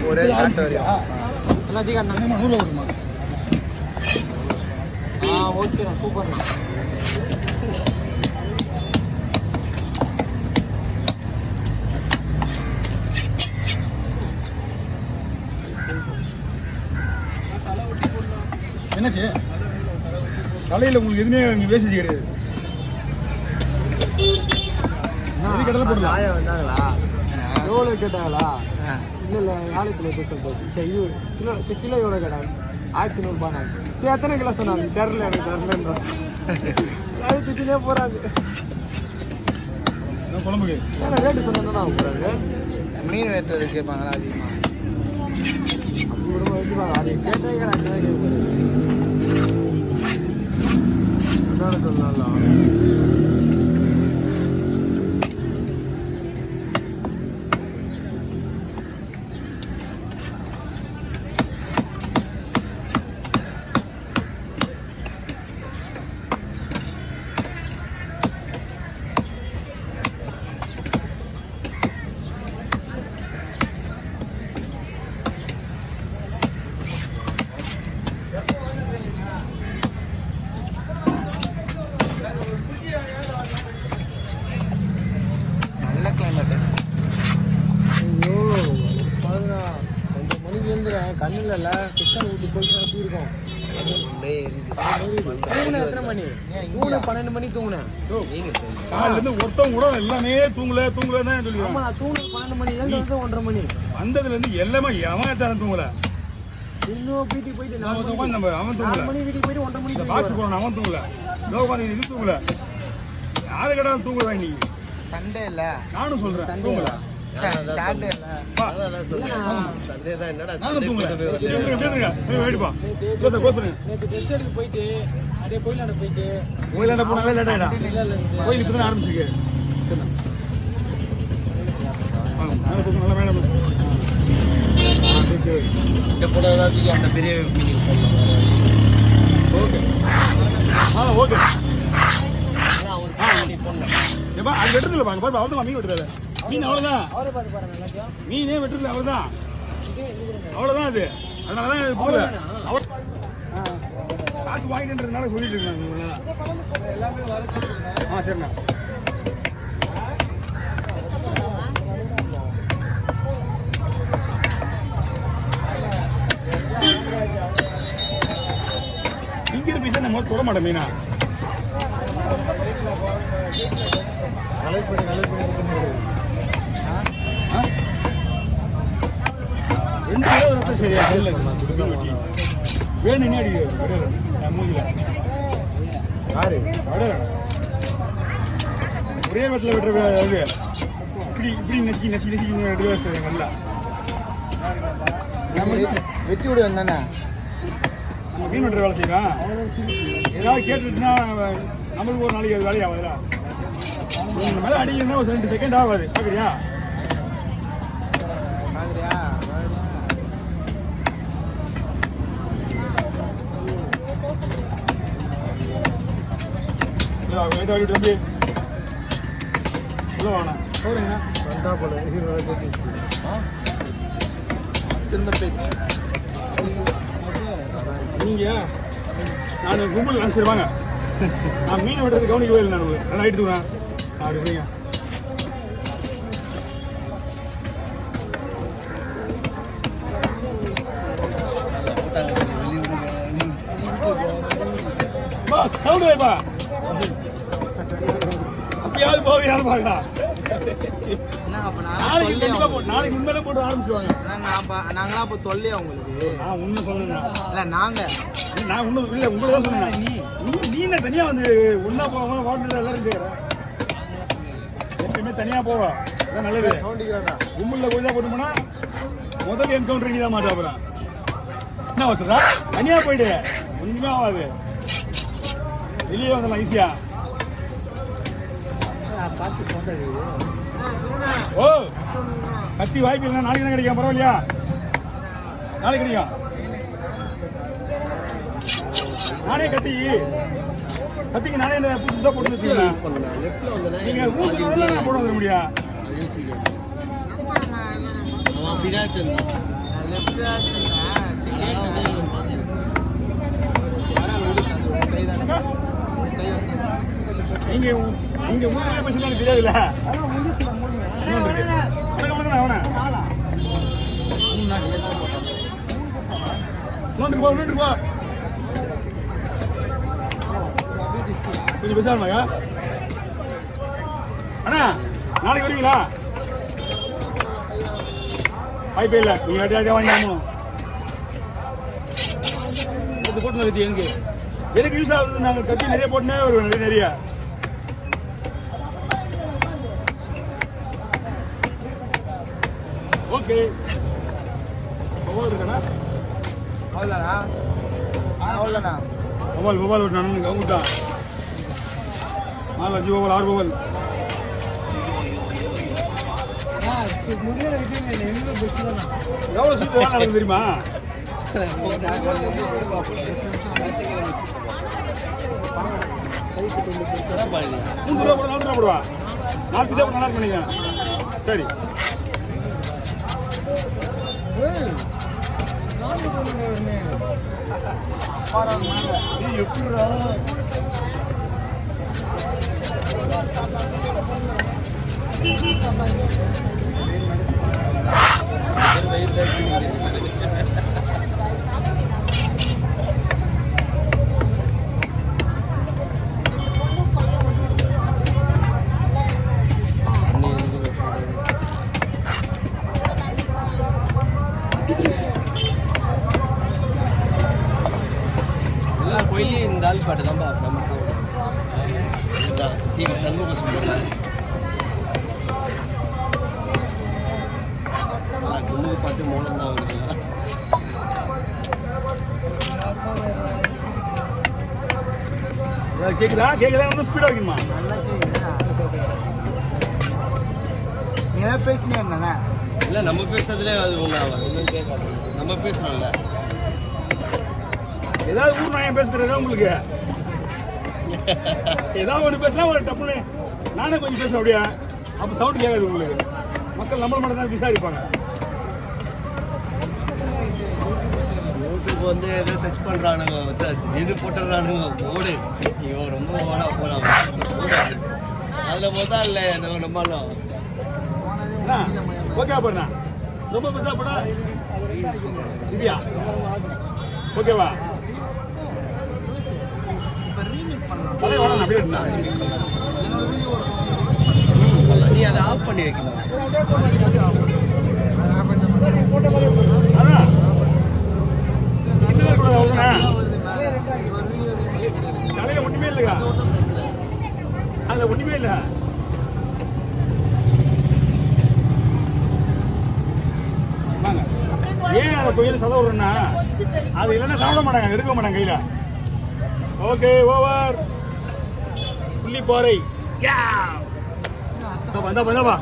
ஒரே ஷாட் வரையும் எல்லாத்தையும் காட்டினா 100 வருமா? ஓகேண்ணா, சூப்பர்ண்ணா. என்னாச்சு தலையில் உங்களுக்கு எதுவுமே நீங்கள் வேஸ்ட் கிடையாது. கடலை போடலாம். வந்தாங்களா எவ்வளோ கேட்டாங்களா? இல்லை ஆலயத்தில் பேச போச்சு. சரி இது கிலோ எவ்வளோ கேட்டாங்க? 1100 ரூபாய். சரி எத்தனை கிலோ சொன்னாங்க? தெரில, எனக்கு தெரிலன்றான். அது திட்டினே போகிறாங்க. குழம்புக்கு ஏன்னா ரேட்டு சொன்னா தான் போகிறாங்க. மீன் ரேட்டு கேட்பாங்களா அதிகமாக? அப்படி கூட வச்சுப்பாங்க. அது கேட்டே என்னென்ன சொல்லலாம். கண்ணில் இல்லை கிச்சன் ஊட்டி போயிட்டு எப்படி இருக்கும்? தூங்குனேன் எத்தனை மணி? 12 மணி தூங்குனேன். காலையிலேருந்து ஒருத்தவங்க கூட எல்லாமே தூங்கல தான் சொல்லி. ஆமா, நான் தூங்குனது 12 மணி, ஏழு வந்து 1:30 மணி. வந்ததுலேருந்து எல்லாமே எவன் தூங்கல. இன்னும் வீட்டுக்கு போயிட்டு அவன் தூங்கல. 4 மணி வீட்டுக்கு போயிட்டு 1:30 மணி பாக்ஸ் போறான், அவன் தூங்கல. இது தூங்கல. யாரு கடை தூங்குறா இன்னைக்கு? சண்டே இல்ல, நானும் சொல்றேன் தூங்கல. சாட்டர்டே இல்ல, சண்டே தான். என்னடா நானும் தூங்கல. வெயிட்பா நேத்து டெஸ்ட் எடுத்து போயிட்டு அப்படியே கோயிலாண்ட போனாவே லேட் ஆயிடா. கோயில் இப்பதான் ஆரம்பிச்சிருக்கு. நல்லா மேடம் அந்த பெரிய மீட்டிங் போடலாம். Okay okay. ஏப்பா அது வெட்டுறதுல பாருங்க, பாருங்க அவ்வளோதான் மீன் வெட்டுறாரு. மீன் அவ்வளோதான், மீனே வெட்டுறதுல அவ்வளோதான், அவ்வளோதான். அது அதனால தான் போகல. அவர் காசு வாங்கிட்டுன்றதுனால சொல்லிட்டு இருக்காங்க. சரிண்ணா. இங்கிற பீஸா நம்ம தொட மாட்டோம் மீனா. சரியா வேணும் என்ன அடிக்க மூஞ்சில ஒரே வீட்டில் வெட்டுற இப்படி நெசி நல்லா வெட்டி விடு வந்தானே. நம்ம மீன் வெட்டுற வேலை செய்யலாம். ஏதாவது கேட்டுட்டுன்னா நம்மளுக்கு ஒரு நாளைக்கு அது வேலையாகுதுடா. உங்க மேலே அடிக்கிறதுனா ஒரு 2 செகண்ட் ஆகாது. பார்க்குறியா? தம்பி உள்ள வாங்க போறீங்க. வந்தா போல திரும்ப பேச்சு நீங்க நான் கும்பல் நினைச்சிருவாங்க. நான் மீன் வெட்டுறது கவனிக்கவே இல்லை. நான் நல்லா ஆயிட்டு வரேன் அப்படிங்க. சவுண்ட் வைப்பா. அப்பயாவது போவியான்னு பாருடா. நாளைக்கு உண்மையிலே போட்டு ஆரம்பிச்சுவாங்க. நாங்களா இப்போ தொல்லையா உங்களுக்கு? உண்மை சொல்லுங்க. இல்லை நாங்கள் நான் ஒன்றும் இல்லை, உங்களை தான் சொன்னேன். நீ தனியாக வந்து ஒன்றா போவாங்க. ஹோட்டலில் எல்லாரும் கேட்குறேன். எப்பயுமே தனியாக போவா, அதான் நல்லது. கும்பலில் போய் தான் போட்டு போனால் முதல் என்கவுண்டர் நீ தான் மாட்டா. அப்புறம் என்ன வசதா தனியாக போயிடு, ஒன்றுமே ஆகாது. வெளியே வந்துடலாம் ஈஸியா. ஓ கத்தி வாய்ப்பு இல்லைன்னா நாளைக்கு தான் கிடைக்கும். பரவாயில்லையா? நாளைக்கு கிடைக்கும். நானே கத்திக்கு நானே இந்த புதுசாக போட்டு வச்சுக்கலாம். நீங்கள் ஊருக்கு போட வர முடியா? நீங்க நீங்க மூணு பசங்க எனக்கு தெரியாதுல்ல அவனா கொஞ்சம் பேசாமயா அண்ணா நாளைக்கு வருவீங்களா வாய்ப்பே இல்லை நீங்க வேட்டையாடியா வாங்கிக்கணும் போட்டு கத்தி எங்க எனக்கு யூஸ் ஆகுது நாங்கள் கத்தி நிறைய போட்டுனே வருவேன் நிறைய ஓகே இருக்கா அவ்வளோதானா அவ்வளோதானா மொபைல் ஒரு நன்னுங்க அவங்க தான் 4 5 மொபைல் 6 மொபைல் எவ்வளோ சூப்பர் நடக்குது தெரியுமா $3 4 ரூபா 4 பீஸா நல்லா பண்ணிக்க சரி எப்படா கோயிலே இந்த ஆள் பாட்டு தான்ப்பா ஃபேமஸாக இந்த சிவி சண்முக சுந்தர் குழுவு பாட்டு மூலம் தான் வருதுங்களா கேக்குதா ஒன்றும் ஸ்பீடாக வைக்கணுமா நீங்கள் பேசினேன் தானே இல்லை நம்ம பேசுறதுலே அது ஒன்றும் கேட்காது நம்ம பேசுகிறோம்ல ஏதாவது ஊர் நான் பேசுறேன் உங்களுக்கு ஏதாவது ஒன்று பேசினா ஒரு டப்புன்னு நானே கொஞ்சம் பேசுவேன் அப்படியா அப்போ சவுண்ட் கேட்காது உங்களுக்கு மக்கள் நம்மள மட்டும் தான் விசாரிப்பாங்க யூடியூப் வந்து எதோ சர்ச் பண்ணுறானுங்க திடீர்னு போட்டுறானுங்க போடு இவன் ரொம்ப ஓடா போகிறான் அதில் பார்த்தா இல்லை நம்மளும் ஓகே பண்ணா ரொம்ப பெருசா போடா இல்லையா ஓகேவா நீ அதை ஆஃப் பண்ணி வைக்கணும் தலையில ஒண்ணுமே இல்லையா அதுல ஒண்ணுமே இல்ல ஏன் அதை கோயில சதவுறேன்னா அது இல்லைன்னா சாப்பிட மாட்டாங்க எடுக்க மாட்டாங்க கையில ஓகே ஓவர் புள்ளி பாறை வந்தா